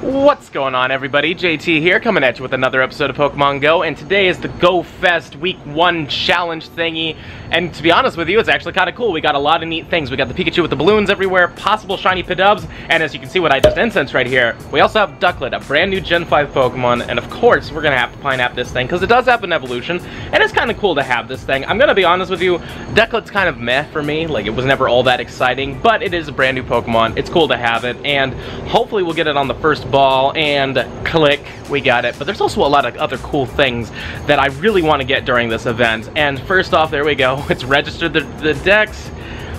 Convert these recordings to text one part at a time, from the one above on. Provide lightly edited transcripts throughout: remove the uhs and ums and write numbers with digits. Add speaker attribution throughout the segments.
Speaker 1: What's going on, everybody? JT here, coming at you with another episode of Pokemon Go, and today is the Go Fest Week 1 challenge thingy, and to be honest with you, it's actually kind of cool. We got a lot of neat things. We got the Pikachu with the balloons everywhere, possible Shiny Pidoves, and as you can see what I just incensed right here, we also have Ducklet, a brand new Gen 5 Pokemon, and of course, we're going to have to Pineapple this thing, because it does have an evolution, and it's kind of cool to have this thing. I'm going to be honest with you, Ducklet's kind of meh for me, like it was never all that exciting, but it is a brand new Pokemon, it's cool to have it, and hopefully we'll get it on the first ball, and click, we got it. But there's also a lot of other cool things that I really want to get during this event, and first off, there we go, it's registered the decks.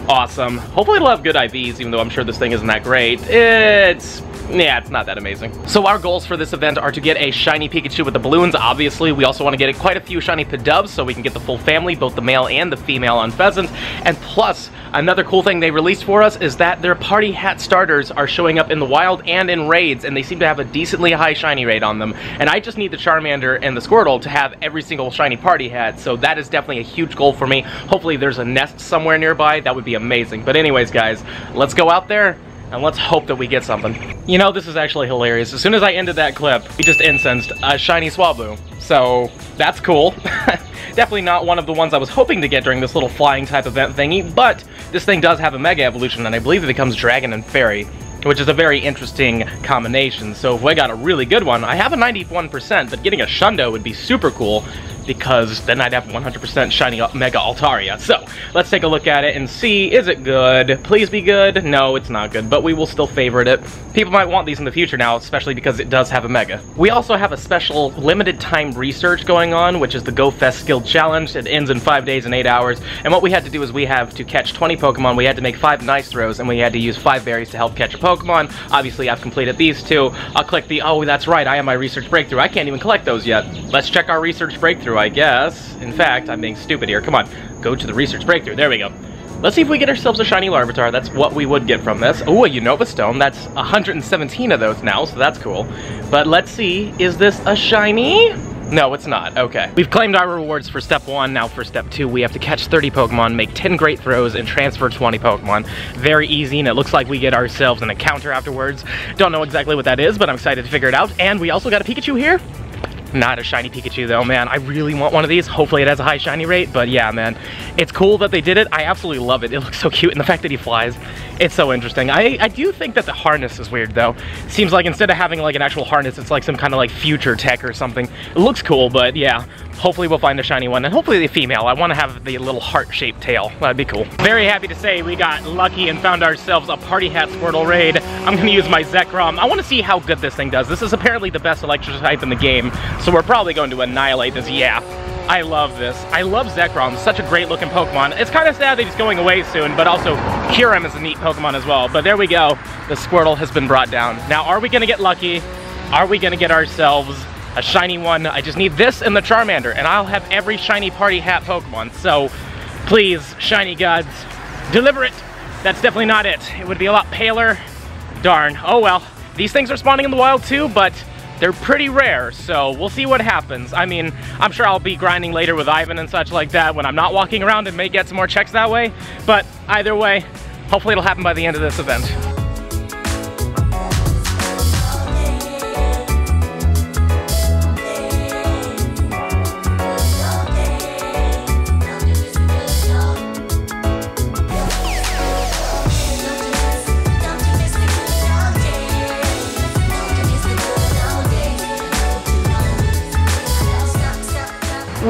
Speaker 1: Awesome. Hopefully it'll have good IVs, even though I'm sure this thing isn't that great. It's not that amazing. So our goals for this event are to get a shiny Pikachu with the balloons, obviously. We also want to get quite a few shiny Pidoves so we can get the full family, both the male and the female on Pheasant. And plus, another cool thing they released for us is that their party hat starters are showing up in the wild and in raids, and they seem to have a decently high shiny rate on them. And I just need the Charmander and the Squirtle to have every single shiny party hat, so that is definitely a huge goal for me. Hopefully there's a nest somewhere nearby. That would be amazing. But anyways, guys, let's go out there and let's hope that we get something. You know, this is actually hilarious. As soon as I ended that clip, we just incensed a shiny Swablu. So, that's cool. Definitely not one of the ones I was hoping to get during this little flying type event thingy, but this thing does have a Mega Evolution, and I believe it becomes Dragon and Fairy, which is a very interesting combination. So if we got a really good one, I have a 91%, but getting a Shundo would be super cool, because then I'd have 100% shiny Mega Altaria. So, let's take a look at it and see, is it good? Please be good. No, it's not good, but we will still favorite it. People might want these in the future now, especially because it does have a Mega. We also have a special limited time research going on, which is the Go Fest Skill Challenge. It ends in 5 days and 8 hours, and what we had to do is we have to catch 20 Pokemon, we had to make 5 nice throws, and we had to use 5 berries to help catch a Pokemon. Obviously, I've completed these 2. I'll click the, oh, that's right, I have my research breakthrough. I can't even collect those yet. Let's check our research breakthrough, I guess. In fact, I'm being stupid here. Come on, go to the research breakthrough. There we go. Let's see if we get ourselves a shiny Larvitar. That's what we would get from this. Oh, a Unova Stone. That's 117 of those now, so that's cool. But let's see, is this a shiny? No, it's not. Okay. We've claimed our rewards for step 1. Now for step 2, we have to catch 30 Pokemon, make 10 great throws, and transfer 20 Pokemon. Very easy, and it looks like we get ourselves an encounter afterwards. Don't know exactly what that is, but I'm excited to figure it out. And we also got a Pikachu here. Not a shiny Pikachu though, man. I really want one of these. Hopefully it has a high shiny rate, but yeah, man. It's cool that they did it. I absolutely love it. It looks so cute, and the fact that he flies, it's so interesting. I do think that the harness is weird though. Seems like instead of having like an actual harness, it's like some kind of like future tech or something. It looks cool, but yeah. Hopefully we'll find a shiny one, and hopefully the female. I want to have the little heart-shaped tail. That'd be cool. Very happy to say we got lucky and found ourselves a Party Hat Squirtle Raid. I'm going to use my Zekrom. I want to see how good this thing does. This is apparently the best electric type in the game, so we're probably going to annihilate this. Yeah, I love this. I love Zekrom. Such a great-looking Pokemon. It's kind of sad that he's going away soon, but also Kyurem is a neat Pokemon as well. But there we go. The Squirtle has been brought down. Now, are we going to get lucky? Are we going to get ourselves a shiny one? I just need this and the Charmander, and I'll have every shiny party hat Pokemon. So, please, shiny gods, deliver it. That's definitely not it. It would be a lot paler. Darn. Oh well. These things are spawning in the wild too, but they're pretty rare, so we'll see what happens. I mean, I'm sure I'll be grinding later with Ivan and such like that when I'm not walking around, and may get some more checks that way. But either way, hopefully it'll happen by the end of this event.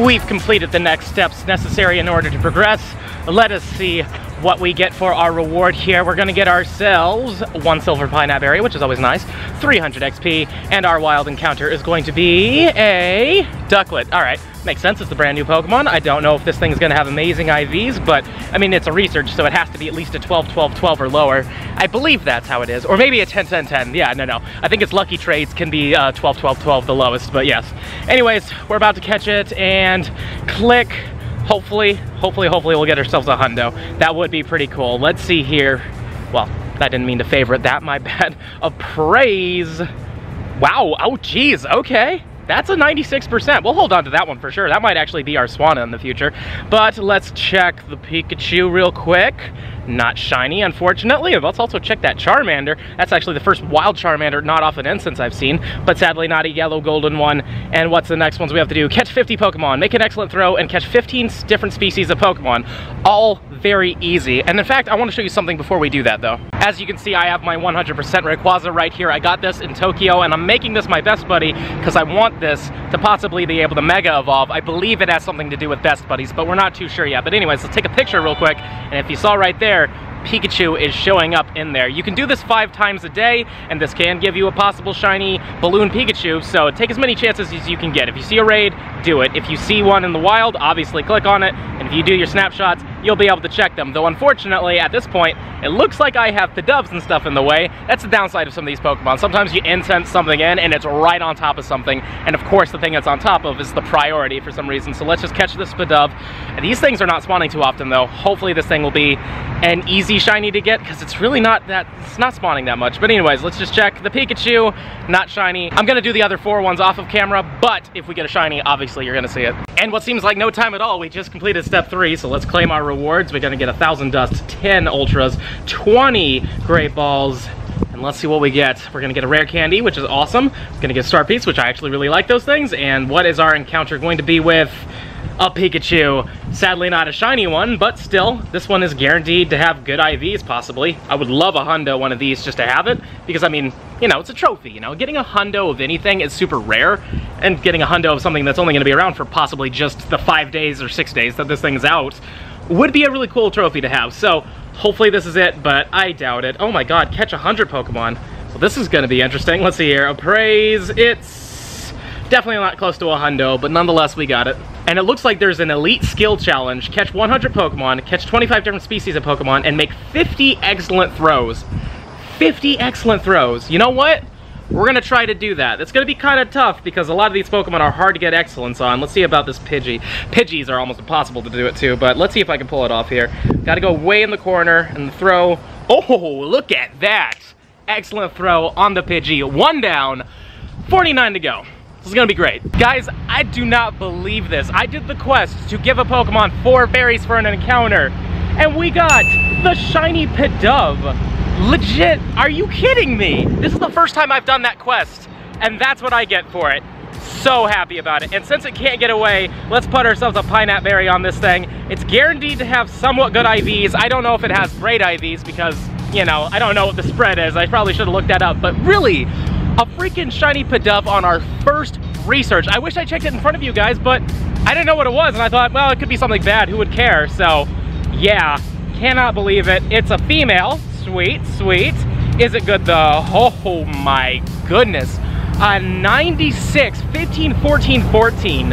Speaker 1: We've completed the next steps necessary in order to progress. Let us see what we get for our reward here. We're gonna get ourselves 1 silver pineapple berry, which is always nice, 300 XP, and our wild encounter is going to be a Ducklet. All right, makes sense, it's a brand new Pokemon. I don't know if this thing's gonna have amazing IVs, but I mean, it's a research, so it has to be at least a 12, 12, 12 or lower. I believe that's how it is, or maybe a 10, 10, 10. Yeah, no. I think its lucky trades can be 12, 12, 12, the lowest, but yes. Anyways, we're about to catch it, and click. Hopefully we'll get ourselves a hundo. That would be pretty cool. Let's see here. Well, I didn't mean to favorite that, my bad. A praise. Wow, oh geez, okay. That's a 96%. We'll hold on to that one for sure. That might actually be our Swanna in the future. But let's check the Pikachu real quick. Not shiny, unfortunately. Let's also check that Charmander. That's actually the first wild Charmander not off an instance I've seen, but sadly not a yellow golden one. And what's the next ones we have to do? Catch 50 Pokemon, make an excellent throw, and catch 15 different species of Pokemon. All very easy. And in fact, I want to show you something before we do that though. As you can see, I have my 100% Rayquaza right here. I got this in Tokyo, and I'm making this my best buddy because I want this to possibly be able to Mega Evolve. I believe it has something to do with best buddies, but we're not too sure yet. But anyways, let's take a picture real quick, and if you saw right there, Pikachu is showing up in there. You can do this 5 times a day, and this can give you a possible shiny balloon Pikachu, so take as many chances as you can get. If you see a raid, do it. If you see one in the wild, obviously click on it, and if you do your snapshots, you'll be able to check them. Though unfortunately, at this point, it looks like I have Pidoves and stuff in the way. That's the downside of some of these Pokemon. Sometimes you incense something in, and it's right on top of something, and of course the thing it's on top of is the priority for some reason. So let's just catch this Pidove. And these things are not spawning too often though. Hopefully this thing will be an easy shiny to get, because it's really not that, it's not spawning that much. But anyways, let's just check the Pikachu, not shiny. I'm gonna do the other 4 ones off of camera, but if we get a shiny, obviously you're gonna see it. And what seems like no time at all, we just completed step 3, so let's claim our rewards. We're gonna get 1,000 dust, 10 ultras, 20 great balls, and let's see what we get. We're gonna get a rare candy, which is awesome. We're gonna get a star piece, which I actually really like those things. And what is our encounter going to be with? A Pikachu. Sadly not a shiny one, but still, this one is guaranteed to have good IVs, possibly. I would love a hundo one of these just to have it, because I mean, you know, it's a trophy, you know? Getting a hundo of anything is super rare, and getting a hundo of something that's only gonna be around for possibly just the 5 days or 6 days that this thing's out would be a really cool trophy to have. So, hopefully this is it, but I doubt it. Oh my god, catch 100 Pokemon. Well, this is gonna be interesting. Let's see here. Appraise, it's definitely not close to a hundo, but nonetheless, we got it. And it looks like there's an elite skill challenge. Catch 100 Pokemon, catch 25 different species of Pokemon, and make 50 excellent throws. 50 excellent throws. You know what? We're gonna try to do that. It's gonna be kind of tough because a lot of these Pokemon are hard to get excellence on. Let's see about this Pidgey. Pidgeys are almost impossible to do it too, but let's see if I can pull it off here. Gotta go way in the corner and throw. Oh, look at that. Excellent throw on the Pidgey. 1 down, 49 to go. This is gonna be great. Guys, I do not believe this. I did the quest to give a Pokemon 4 berries for an encounter, and we got the Shiny Pidove. Legit, are you kidding me? This is the first time I've done that quest, and that's what I get for it. So happy about it. And since it can't get away, let's put ourselves a Pineapple Berry on this thing. It's guaranteed to have somewhat good IVs. I don't know if it has great IVs because, you know, I don't know what the spread is. I probably should have looked that up, but really, a freaking Shiny Pidove on our first research. I wish I checked it in front of you guys, but I didn't know what it was, and I thought, well, it could be something bad. Who would care? So, yeah, cannot believe it. It's a female. Sweet, sweet. Is it good though? Oh my goodness. 96, 15, 14, 14.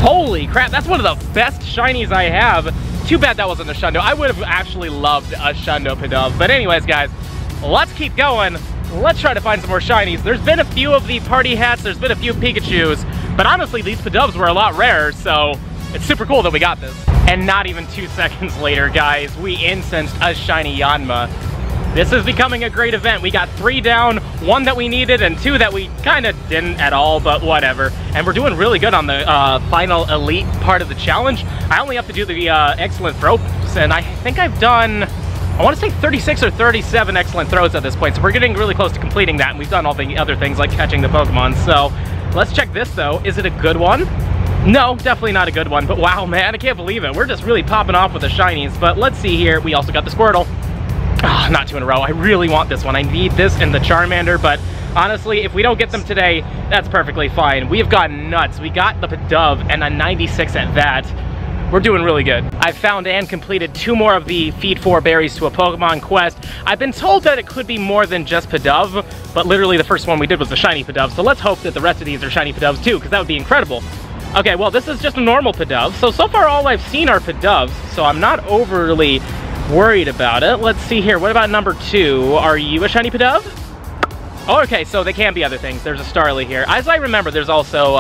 Speaker 1: Holy crap, that's one of the best shinies I have. Too bad that wasn't a Shundo. I would have actually loved a Shundo Pidove. But anyways, guys, let's keep going. Let's try to find some more shinies. There's been a few of the party hats, there's been a few Pikachus, but honestly, these Pidoves were a lot rarer, so it's super cool that we got this. And not even 2 seconds later, guys, we incensed a shiny Yanma. This is becoming a great event. We got 3 down, 1 that we needed, and 2 that we kind of didn't at all, but whatever. And we're doing really good on the final elite part of the challenge. I only have to do the excellent throws, and I think I've done, I want to say 36 or 37 excellent throws at this point, so we're getting really close to completing that, and we've done all the other things like catching the Pokemon. So let's check this though. Is it a good one? No, definitely not a good one, but wow, man, I can't believe it. We're just really popping off with the shinies. But let's see here. We also got the Squirtle. Oh, not 2 in a row. I really want this one. I need this and the Charmander, but honestly, if we don't get them today, that's perfectly fine. We have gone nuts. We got the Pidove and a 96 at that. We're doing really good. I've found and completed 2 more of the Feed 4 Berries to a Pokemon quest. I've been told that it could be more than just Pidove, but literally the first one we did was the Shiny Pidove, so let's hope that the rest of these are Shiny Pidoves too, because that would be incredible. Okay, well, this is just a normal Pidove. So far all I've seen are Pidoves, so I'm not overly worried about it. Let's see here. What about number 2? Are you a Shiny Pidove? Oh, okay, so they can be other things. There's a Starly here. As I remember, there's also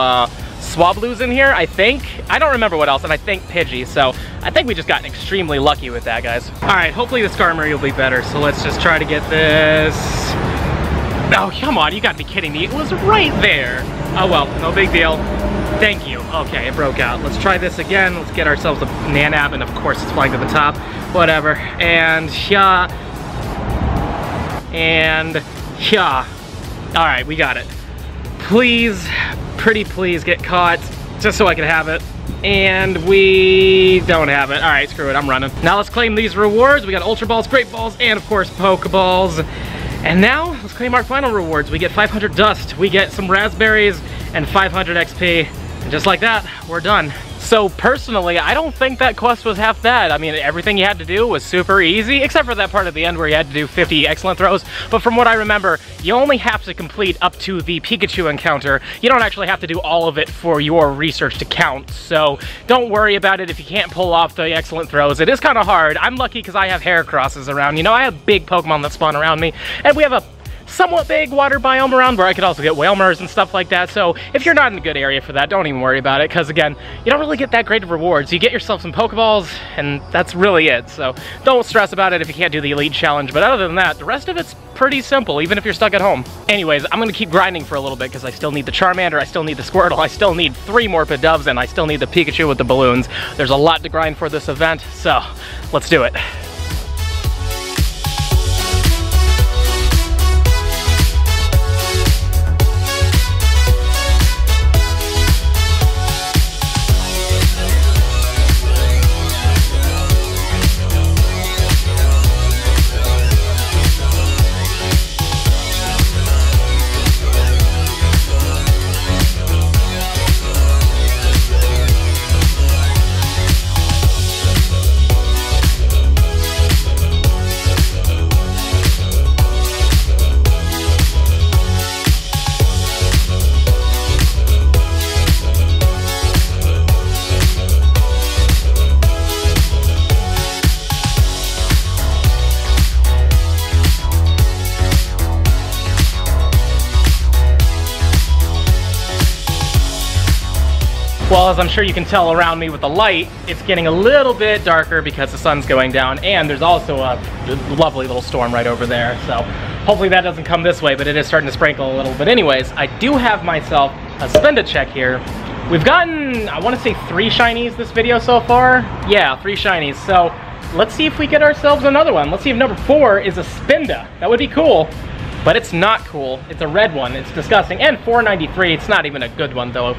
Speaker 1: Swablu's in here, I think. I don't remember what else, and I think Pidgey, so I think we just got extremely lucky with that, guys. All right, hopefully the Skarmory will be better, so let's just try to get this. Oh, come on, you gotta be kidding me. It was right there. Oh, well, no big deal. Thank you. Okay, it broke out. Let's try this again. Let's get ourselves a Nanab, and of course it's flying to the top. whatever. And yeah. And yeah. Alright, we got it. Please, pretty please get caught, just so I can have it. And we don't have it. Alright, screw it, I'm running. Now let's claim these rewards. We got Ultra Balls, Great Balls, and of course Pokeballs. And now, let's claim our final rewards. We get 500 dust, we get some raspberries, and 500 XP. And just like that, we're done. So personally, I don't think that quest was half bad. I mean, everything you had to do was super easy, except for that part at the end where you had to do 50 excellent throws. But from what I remember, you only have to complete up to the Pikachu encounter. You don't actually have to do all of it for your research to count. So don't worry about it if you can't pull off the excellent throws. It is kind of hard. I'm lucky because I have Heracrosses around. You know, I have big Pokemon that spawn around me, and we have a somewhat big water biome around where I could also get Whalmers and stuff like that. So if you're not in a good area for that, don't even worry about it, because again, you don't really get that great of rewards. You get yourself some Pokeballs, and that's really it. So don't stress about it if you can't do the Elite Challenge, but other than that, the rest of it's pretty simple, even if you're stuck at home. Anyways, I'm gonna keep grinding for a little bit because I still need the Charmander, I still need the Squirtle, I still need 3 more Pidoves, and I still need the Pikachu with the balloons. There's a lot to grind for this event, so let's do it. Well, as I'm sure you can tell around me with the light, it's getting a little bit darker because the sun's going down, and there's also a lovely little storm right over there. So hopefully that doesn't come this way, but it is starting to sprinkle a little bit. Anyways, I do have myself a spend check here. We've gotten, I want to say 3 shinies this video so far. Yeah, 3 shinies. So let's see if we get ourselves another one. Let's see if number 4 is a Spinda. That would be cool. But it's not cool. It's a red one. It's disgusting. And 493. It's not even a good one though.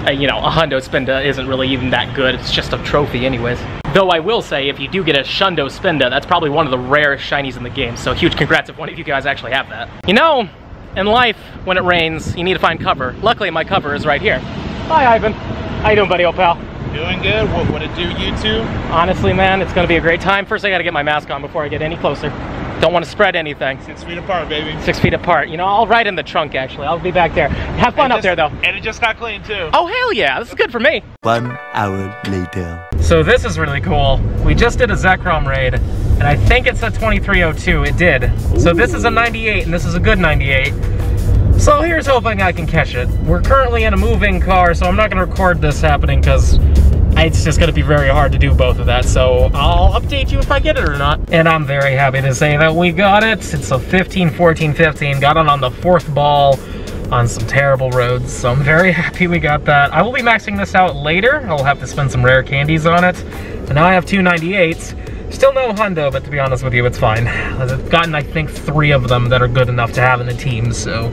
Speaker 1: You know, a Hundo Spinda isn't really even that good. It's just a trophy anyways. Though I will say, if you do get a Shundo Spinda, that's probably one of the rarest shinies in the game. So huge congrats if one of you guys actually have that. You know, in life, when it rains, you need to find cover. Luckily, my cover is right here. Hi, Ivan. How you doing, buddy, old pal?
Speaker 2: Doing good. What it do, YouTube?
Speaker 1: Honestly, man, it's gonna be a great time. First, I gotta get my mask on before I get any closer. Don't want to spread anything.
Speaker 2: 6 feet apart, baby.
Speaker 1: 6 feet apart. You know, I'll ride in the trunk, actually. I'll be back there. Have fun up there, though.
Speaker 2: And it just got clean, too.
Speaker 1: Oh, hell yeah. This is good for me.
Speaker 3: 1 hour later.
Speaker 1: So this is really cool. We just did a Zekrom Raid, and I think it's a 2302. It did. Ooh. So this is a 98, and this is a good 98. So here's hoping I can catch it. We're currently in a moving car, so I'm not going to record this happening, because it's just going to be very hard to do both of that, so I'll update you if I get it or not. And I'm very happy to say that we got it. It's a 15, 14, 15. Got it on the 4th ball on some terrible roads, so I'm very happy we got that. I will be maxing this out later. I'll have to spend some rare candies on it. And now I have 2 98s. Still no Hundo, but to be honest with you, it's fine. I've gotten, I think, 3 of them that are good enough to have in the team, so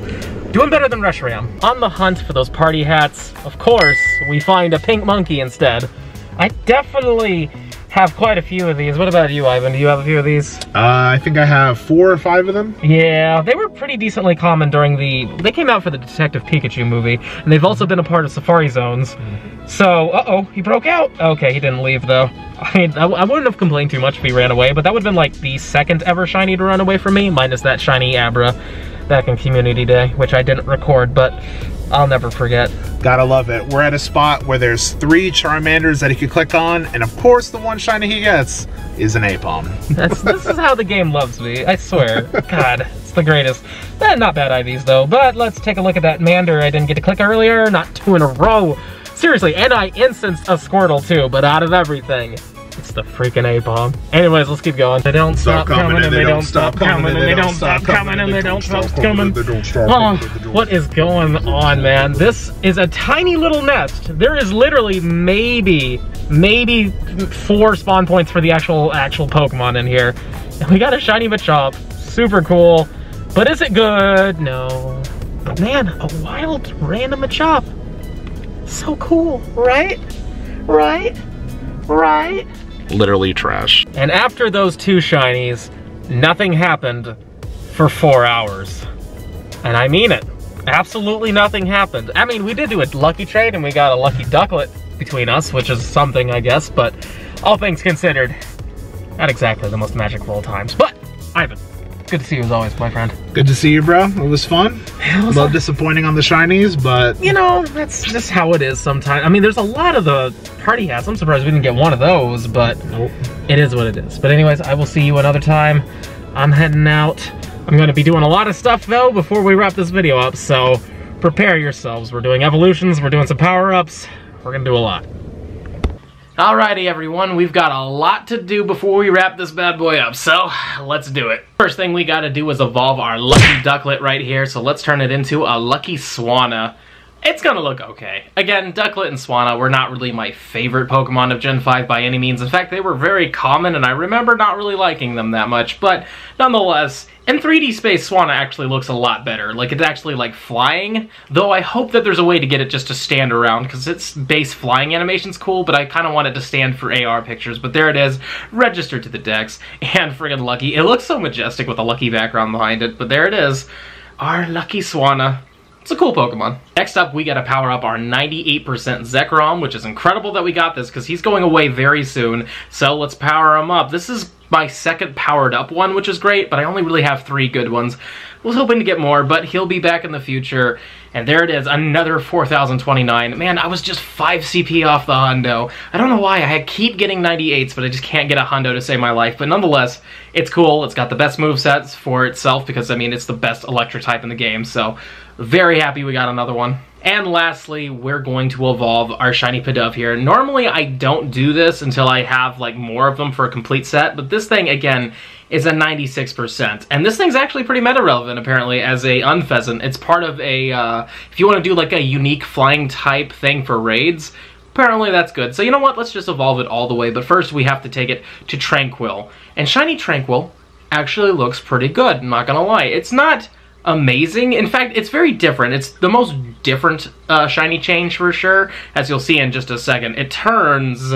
Speaker 1: doing better than Reshiram. On the hunt for those party hats, of course, we find a pink monkey instead. I definitely have quite a few of these. What about you, Ivan? Do you have a few of these?
Speaker 2: I think I have 4 or 5 of them.
Speaker 1: Yeah, they were pretty decently common during they came out for the Detective Pikachu movie, and they've also been a part of Safari Zones. So, uh-oh, he broke out. Okay, he didn't leave though. I mean, I wouldn't have complained too much if he ran away, but that would have been like the 2nd ever shiny to run away from me, minus that shiny Abra back in Community Day, which I didn't record, but I'll never forget.
Speaker 2: Gotta love it. We're at a spot where there's 3 Charmanders that he could click on, and of course the one shiny he gets is an Apom.
Speaker 1: This is how the game loves me, I swear. God, it's the greatest. Not bad IVs though, but let's take a look at that Mander I didn't get to click earlier. Not 2 in a row. Seriously, and I instanced a Squirtle too, but out of everything, it's the freaking A-bomb. Anyways, let's keep going. They don't stop coming, and they don't stop coming, and they don't stop coming, and they don't stop coming. Oh, what is going on, man? This is a tiny little nest. There is literally maybe 4 spawn points for the actual Pokemon in here. And we got a shiny Machop. Super cool. But is it good? No. But man, a wild random Machop. So cool, right? Right? Right?
Speaker 2: Literally trash.
Speaker 1: And after those 2 shinies, nothing happened for 4 hours. And I mean it. Absolutely nothing happened. I mean, we did do a lucky trade and we got a lucky ducklet between us, which is something, I guess, but all things considered, not exactly the most magic of all times. But, Ivan, good to see you as always, my friend.
Speaker 2: Good to see you, bro. It was fun. A little disappointing on the shinies, but...
Speaker 1: You know, that's just how it is sometimes. I mean, there's a lot of the party hats. I'm surprised we didn't get one of those, but nope. It is what it is. But anyways, I will see you another time. I'm heading out. I'm going to be doing a lot of stuff, though, before we wrap this video up, so prepare yourselves. We're doing evolutions, we're doing some power-ups, we're going to do a lot. Alrighty, everyone, we've got a lot to do before we wrap this bad boy up, so let's do it. First thing we got to do is evolve our lucky ducklet right here, so let's turn it into a lucky Swanna. It's gonna look okay. Again, Ducklet and Swanna were not really my favorite Pokemon of Gen 5 by any means. In fact, they were very common, and I remember not really liking them that much. But nonetheless, in 3D space, Swanna actually looks a lot better. Like, it's actually like flying, though I hope that there's a way to get it just to stand around, because its base flying animation's cool, but I kind of want it to stand for AR pictures. But there it is, registered to the Dex, and friggin' lucky. It looks so majestic with a lucky background behind it, but there it is, our lucky Swanna. It's a cool Pokemon. Next up, we gotta power up our 98% Zekrom, which is incredible that we got this, because he's going away very soon. So let's power him up. This is my second powered up one, which is great, but I only really have 3 good ones. I was hoping to get more, but he'll be back in the future. And there it is, another 4,029. Man, I was just 5 CP off the hundo. I don't know why, I keep getting 98s, but I just can't get a hundo to save my life. But nonetheless, it's cool. It's got the best movesets for itself, because, I mean, it's the best electric type in the game, so very happy we got another one. And lastly, we're going to evolve our Shiny Pidove here. Normally, I don't do this until I have, like, more of them for a complete set, but this thing, again, is a 96%. And this thing's actually pretty meta-relevant, apparently, as a Unpheasant. It's part of a, if you want to do, like, a unique flying type thing for raids, apparently that's good. So you know what? Let's just evolve it all the way. But first, we have to take it to Tranquil. And Shiny Tranquil actually looks pretty good, I'm not gonna lie. It's not amazing. In fact, it's very different. It's the most different shiny change for sure, as you'll see in just a second. It turns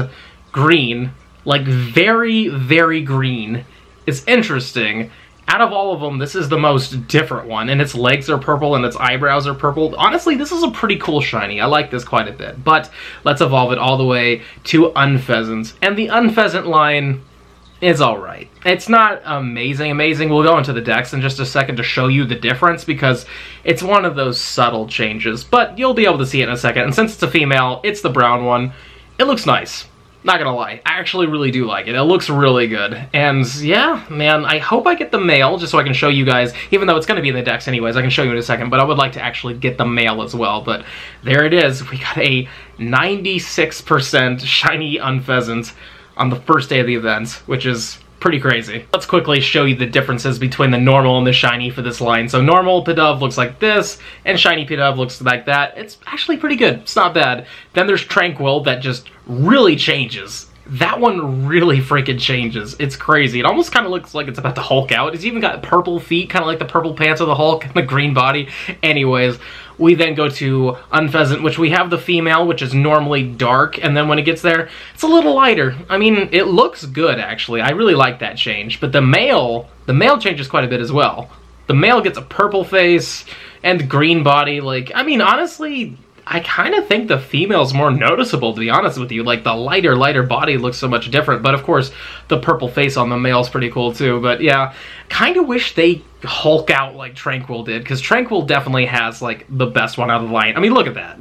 Speaker 1: green, like very, very green. It's interesting. Out of all of them, this is the most different one, and its legs are purple and its eyebrows are purple. Honestly, this is a pretty cool shiny. I like this quite a bit, but let's evolve it all the way to Unpheasants. And the Unpheasant line is alright. It's not amazing. We'll go into the Dex in just a second to show you the difference, because it's one of those subtle changes, but you'll be able to see it in a second. And since it's a female, it's the brown one. It looks nice. Not gonna lie, I actually really do like it. It looks really good. And yeah, man, I hope I get the male just so I can show you guys, even though it's gonna be in the Dex anyways, I can show you in a second, but I would like to actually get the male as well. But there it is, we got a 96% shiny Unpheasant on the first day of the events, which is pretty crazy. Let's quickly show you the differences between the normal and the shiny for this line. So normal Pidove looks like this, and shiny Pidove looks like that. It's actually pretty good. It's not bad. Then there's Tranquil that just really changes. That one really freaking changes. It's crazy. It almost kind of looks like it's about to Hulk out. It's even got purple feet, kind of like the purple pants of the Hulk, and the green body. Anyways, we then go to Unpheasant, which we have the female, which is normally dark, and then when it gets there, it's a little lighter. I mean, it looks good, actually. I really like that change. But the male changes quite a bit as well. The male gets a purple face and green body. Like, I mean, honestly, I kind of think the female's more noticeable, to be honest with you. Like, the lighter body looks so much different. But, of course, the purple face on the male's pretty cool, too. But, yeah, kind of wish they Hulk out like Tranquil did, because Tranquil definitely has, like, the best one out of the line. I mean, look at that.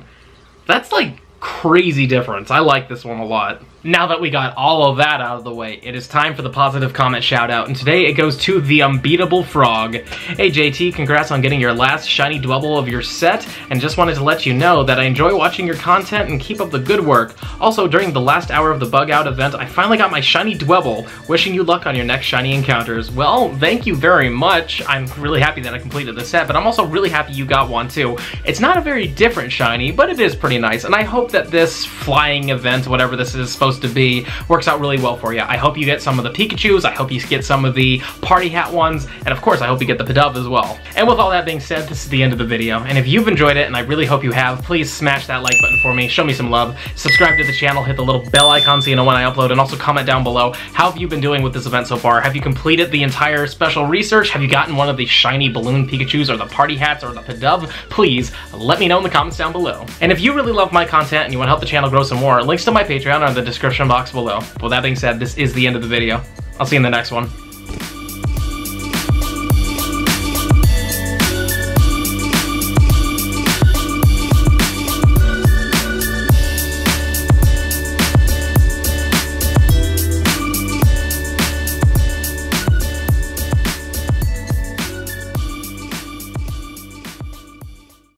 Speaker 1: That's, like, crazy difference. I like this one a lot. Now that we got all of that out of the way, it is time for the positive comment shout out, and today it goes to the Unbeatable Frog. Hey JT, congrats on getting your last shiny Dwebble of your set, and just wanted to let you know that I enjoy watching your content and keep up the good work. Also, during the last hour of the Bug Out event, I finally got my shiny Dwebble. Wishing you luck on your next shiny encounters. Well, thank you very much. I'm really happy that I completed the set, but I'm also really happy you got one too. It's not a very different shiny, but it is pretty nice, and I hope that this flying event, whatever this is supposed to be, works out really well for you. I hope you get some of the Pikachus, I hope you get some of the party hat ones, and of course I hope you get the Pidove as well. And with all that being said, this is the end of the video, and if you've enjoyed it, and I really hope you have, please smash that like button for me, show me some love, subscribe to the channel, hit the little bell icon so you know when I upload, and also comment down below, how have you been doing with this event so far? Have you completed the entire special research? Have you gotten one of the shiny balloon Pikachus, or the party hats, or the Pidove? Please let me know in the comments down below. And if you really love my content and you want to help the channel grow some more, links to my Patreon are in the description box below. With that being said, this is the end of the video. I'll see you in the next one.